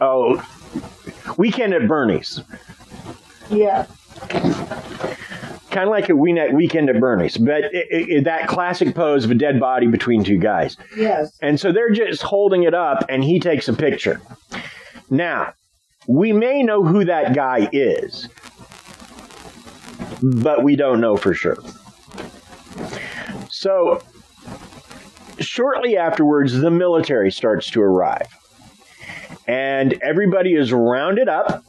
Oh, Weekend at Bernie's. Yeah. Kind of like a Weekend at Bernie's, but that classic pose of a dead body between two guys. Yes. And so they're just holding it up, and he takes a picture. Now, we may know who that guy is, but we don't know for sure. So, shortly afterwards, the military starts to arrive. And everybody is rounded up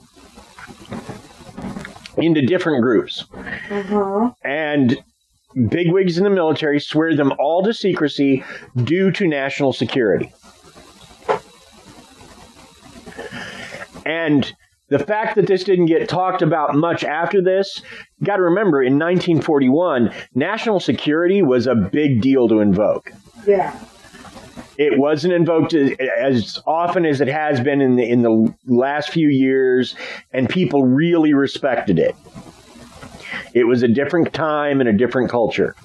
into different groups. Uh-huh. And bigwigs in the military swear them all to secrecy due to national security. And the fact that this didn't get talked about much after this, you got to remember, in 1941, national security was a big deal to invoke. Yeah. It wasn't invoked as often as it has been in the last few years, and people really respected it. It was a different time and a different culture.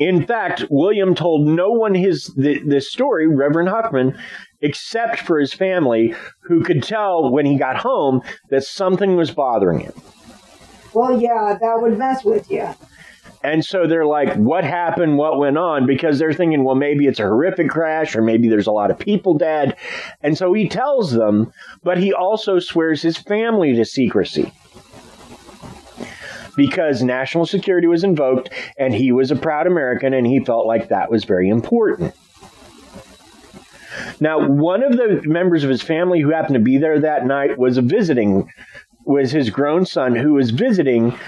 In fact, William told no one this story, Reverend Huffman, except for his family, who could tell when he got home that something was bothering him. Well, yeah, that would mess with you. And so they're like, what happened? What went on? Because they're thinking, well, maybe it's a horrific crash, or maybe there's a lot of people dead. And so he tells them, but he also swears his family to secrecy. Because national security was invoked, and he was a proud American, and he felt like that was very important. Now, one of the members of his family who happened to be there that night was his grown son, who was visiting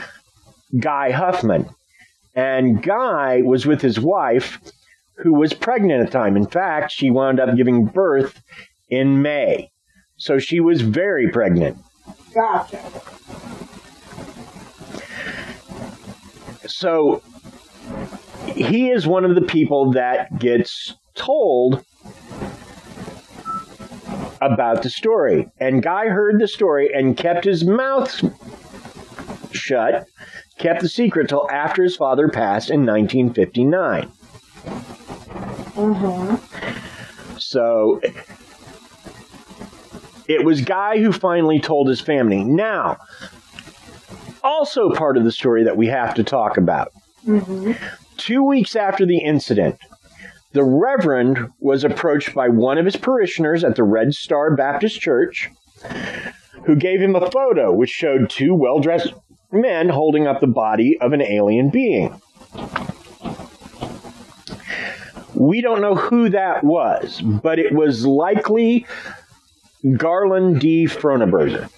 Guy Huffman. And Guy was with his wife, who was pregnant at the time. In fact, she wound up giving birth in May. So she was very pregnant. Gotcha. So he is one of the people that gets told about the story. And Guy heard the story and kept his mouth shut, kept the secret till after his father passed in 1959. Uh-huh. So it was Guy who finally told his family. Now, also part of the story that we have to talk about. Mm-hmm. 2 weeks after the incident, the Reverend was approached by one of his parishioners at the Red Star Baptist Church, who gave him a photo which showed two well-dressed men holding up the body of an alien being. We don't know who that was, but it was likely Garland D. Fronaberger.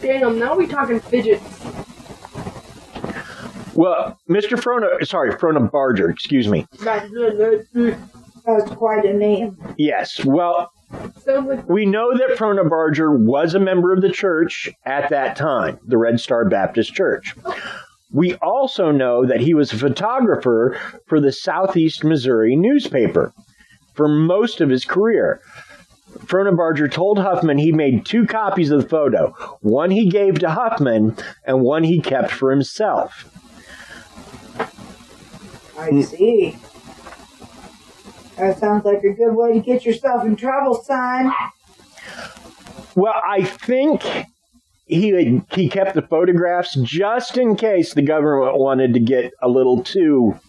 Damn, now we talking fidgets. Well, Mr. Fronabarger, excuse me. That's quite a name. Yes, well, we know that Fronabarger was a member of the church at that time, the Red Star Baptist Church. We also know that he was a photographer for the Southeast Missouri newspaper for most of his career. Fronabarger told Huffman he made 2 copies of the photo. One he gave to Huffman and one he kept for himself. I see. That sounds like a good way to get yourself in trouble, son. Well, I think he kept the photographs just in case the government wanted to get a little too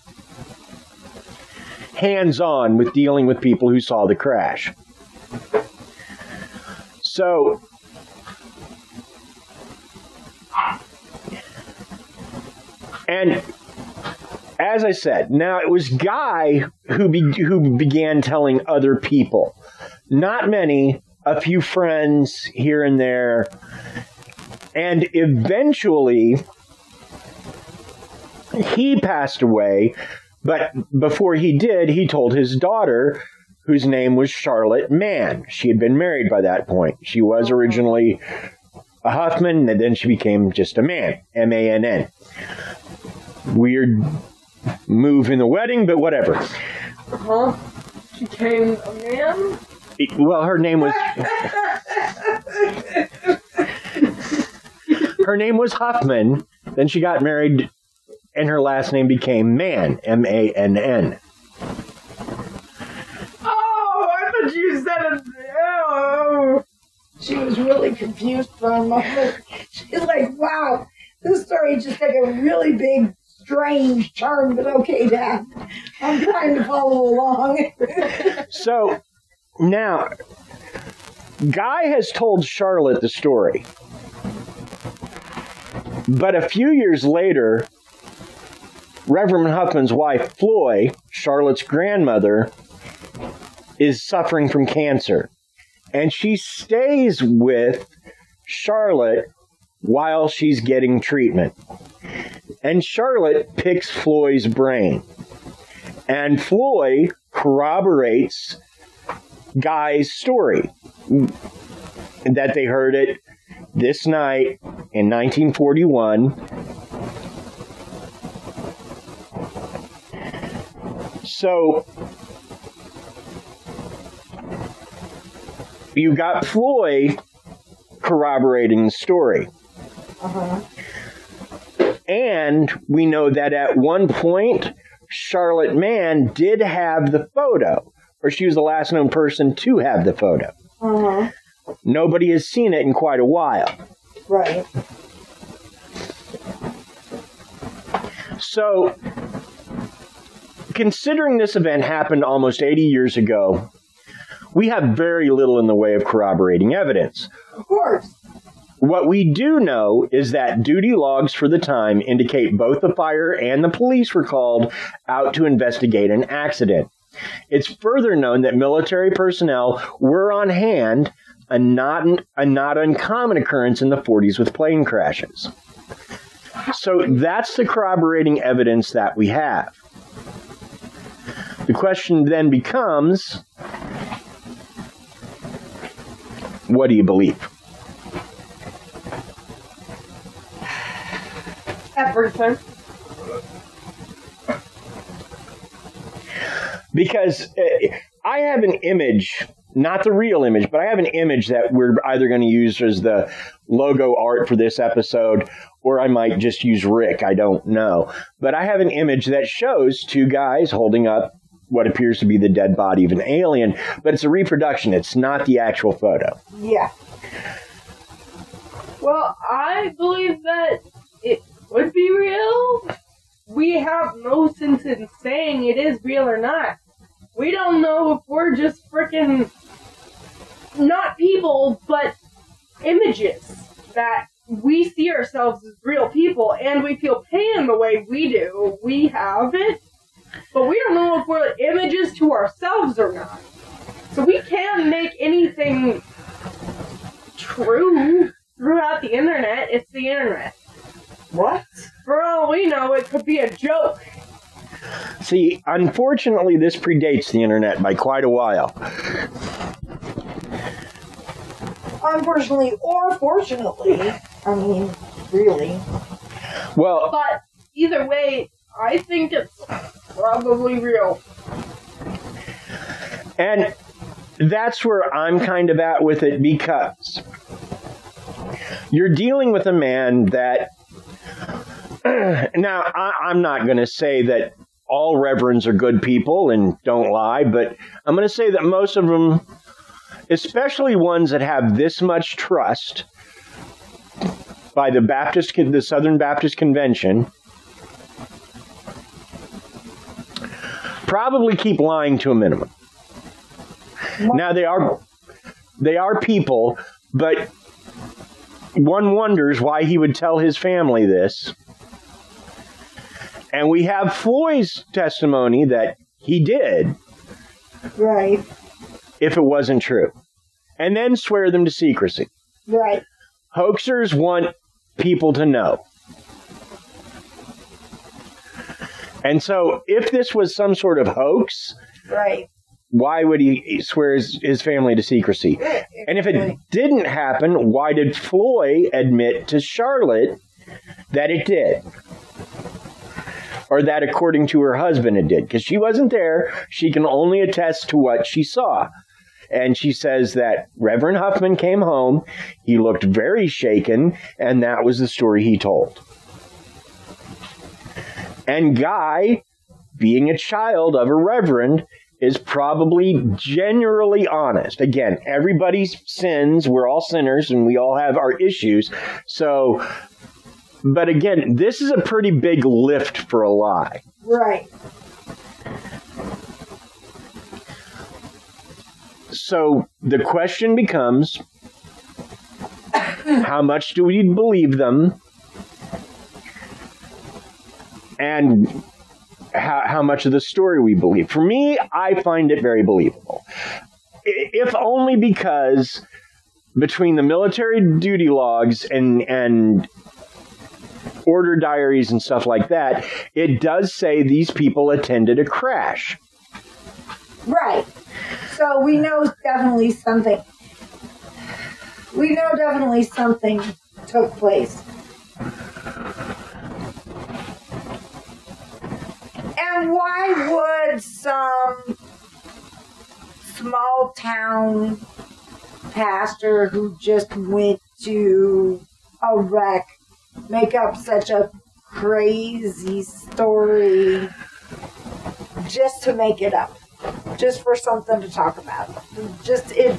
hands-on with dealing with people who saw the crash. So, and as I said, now it was Guy who began telling other people. Not many, a few friends here and there. And eventually, he passed away. But before he did, he told his daughter, whose name was Charlotte Mann. She had been married by that point. She was originally a Huffman, and then she became just a Mann, M-A-N-N. Weird move in the wedding, but whatever. Huh? She became a man? Well, her name was... her name was Huffman. Then she got married and her last name became Mann, M-A-N-N. Oh, I thought you said it. Oh. She was really confused for a moment. She's like, wow, this story just took a really big, strange turn, but okay, Dad. I'm trying to follow along. So, now, Guy has told Charlotte the story. But a few years later, Reverend Huffman's wife, Floy, Charlotte's grandmother, is suffering from cancer. And she stays with Charlotte while she's getting treatment. And Charlotte picks Floy's brain. And Floy corroborates Guy's story. That they heard it this night in 1941. So, you got Floy corroborating the story. Uh-huh. And we know that at one point, Charlotte Mann did have the photo, or she was the last known person to have the photo. Uh-huh. Nobody has seen it in quite a while. Right. So, considering this event happened almost 80 years ago, we have very little in the way of corroborating evidence. Of course. What we do know is that duty logs for the time indicate both the fire and the police were called out to investigate an accident. It's further known that military personnel were on hand, a not uncommon occurrence in the 40s with plane crashes. So that's the corroborating evidence that we have. The question then becomes, what do you believe? Everything. Because I have an image, not the real image, but I have an image that we're either going to use as the logo art for this episode, or I might just use Rick. I don't know. But I have an image that shows two guys holding up what appears to be the dead body of an alien, but it's a reproduction. It's not the actual photo. Yeah. Well, I believe that it would be real. We have no sense in saying it is real or not. We don't know if we're just freaking not people, but images that we see ourselves as real people, and we feel pain the way we do. We have it, but we don't know if we're images to ourselves or not. So we can't make anything true throughout the internet. It's the internet. What? For all we know, it could be a joke. See, unfortunately, this predates the internet by quite a while. Unfortunately or fortunately. I mean, really. Well, But either way, I think it's probably real. and that's where I'm kind of at with it, because you're dealing with a man that now, I'm not going to say that all reverends are good people and don't lie, but I'm going to say that most of them, especially ones that have this much trust by the Southern Baptist Convention, probably keep lying to a minimum. Now, they are people, but one wonders why he would tell his family this. And we have Floyd's testimony that he did. Right. If it wasn't true. And then swear them to secrecy. Right. Hoaxers want people to know. And so, if this was some sort of hoax, Right. why would he swear his family to secrecy? And if it didn't happen, why did Floyd admit to Charlotte that it did? Or that according to her husband it did? Because she wasn't there. She can only attest to what she saw. And she says that Reverend Huffman came home, he looked very shaken, and that was the story he told. And Guy, being a child of a reverend, is probably generally honest. Again, everybody sins. We're all sinners and we all have our issues. So, but again, this is a pretty big lift for a lie. Right. So the question becomes, how much do we believe them? And how much of the story we believe. For me, I find it very believable. If only because between the military duty logs and order diaries and stuff like that, it does say these people attended a crash. Right. So we know definitely something. We know definitely something took place. And why would some small town pastor who just went to a wreck make up such a crazy story just to make it up? Just for something to talk about. Just, it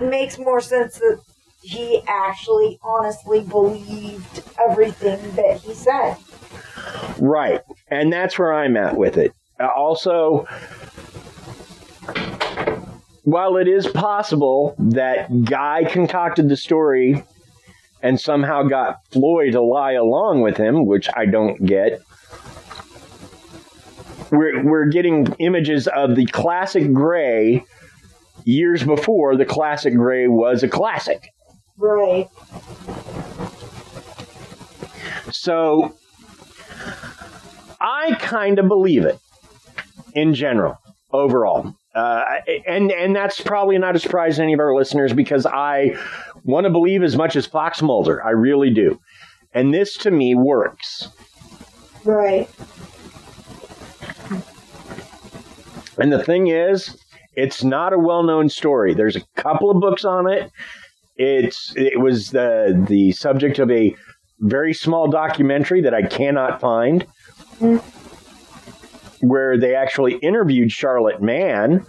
makes more sense that he actually honestly believed everything that he said. Right. And that's where I'm at with it. Also, while it is possible that Guy concocted the story and somehow got Floyd to lie along with him, which I don't get, we're getting images of the classic gray years before the classic gray was a classic. Right. So I kind of believe it in general, overall. And that's probably not a surprise to any of our listeners because I want to believe as much as Fox Mulder. I really do. And this to me works. Right. And the thing is, it's not a well-known story. There's a couple of books on it. It was the subject of a very small documentary that I cannot find, where they actually interviewed Charlotte Mann.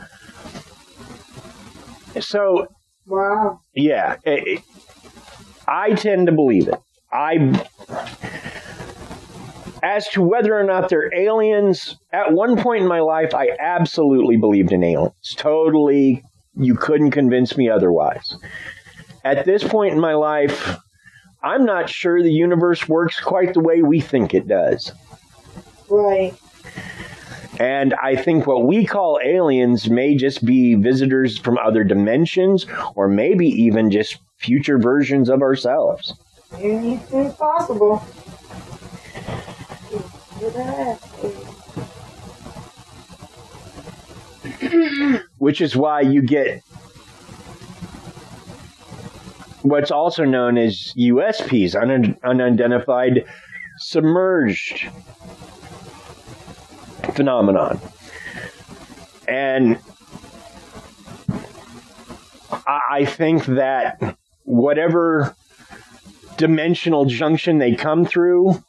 So, wow. Yeah, I tend to believe it. As to whether or not they're aliens, at one point in my life, I absolutely believed in aliens. Totally, you couldn't convince me otherwise. At this point in my life, I'm not sure the universe works quite the way we think it does. Right. And I think what we call aliens may just be visitors from other dimensions, or maybe even just future versions of ourselves. Anything's possible. Which is why you get what's also known as USPs, unidentified submerged phenomenon. And I think that whatever dimensional junction they come through,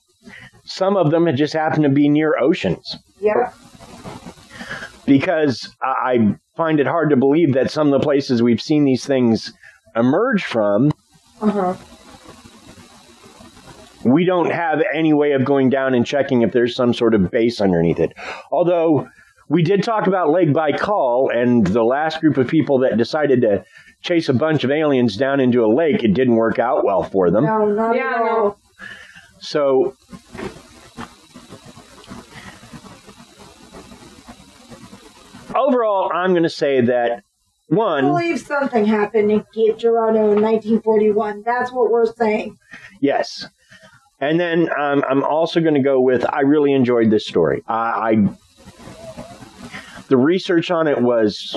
some of them just happen to be near oceans. Yeah. Because I find it hard to believe that some of the places we've seen these things emerge from, we don't have any way of going down and checking if there's some sort of base underneath it. Although we did talk about Lake Baikal, and the last group of people that decided to chase a bunch of aliens down into a lake, it didn't work out well for them. No, not at all. So overall, I'm going to say that, one, I believe something happened in Cape Girardeau in 1941. That's what we're saying. Yes. And then I'm also going to go with, I really enjoyed this story. The research on it was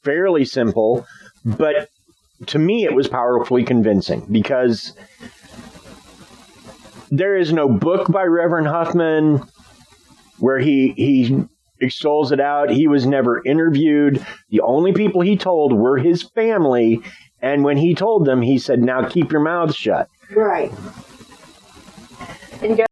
fairly simple, but to me it was powerfully convincing because there is no book by Reverend Huffman where he extols it out. He was never interviewed. The only people he told were his family. And when he told them, he said, now keep your mouth shut. Right. And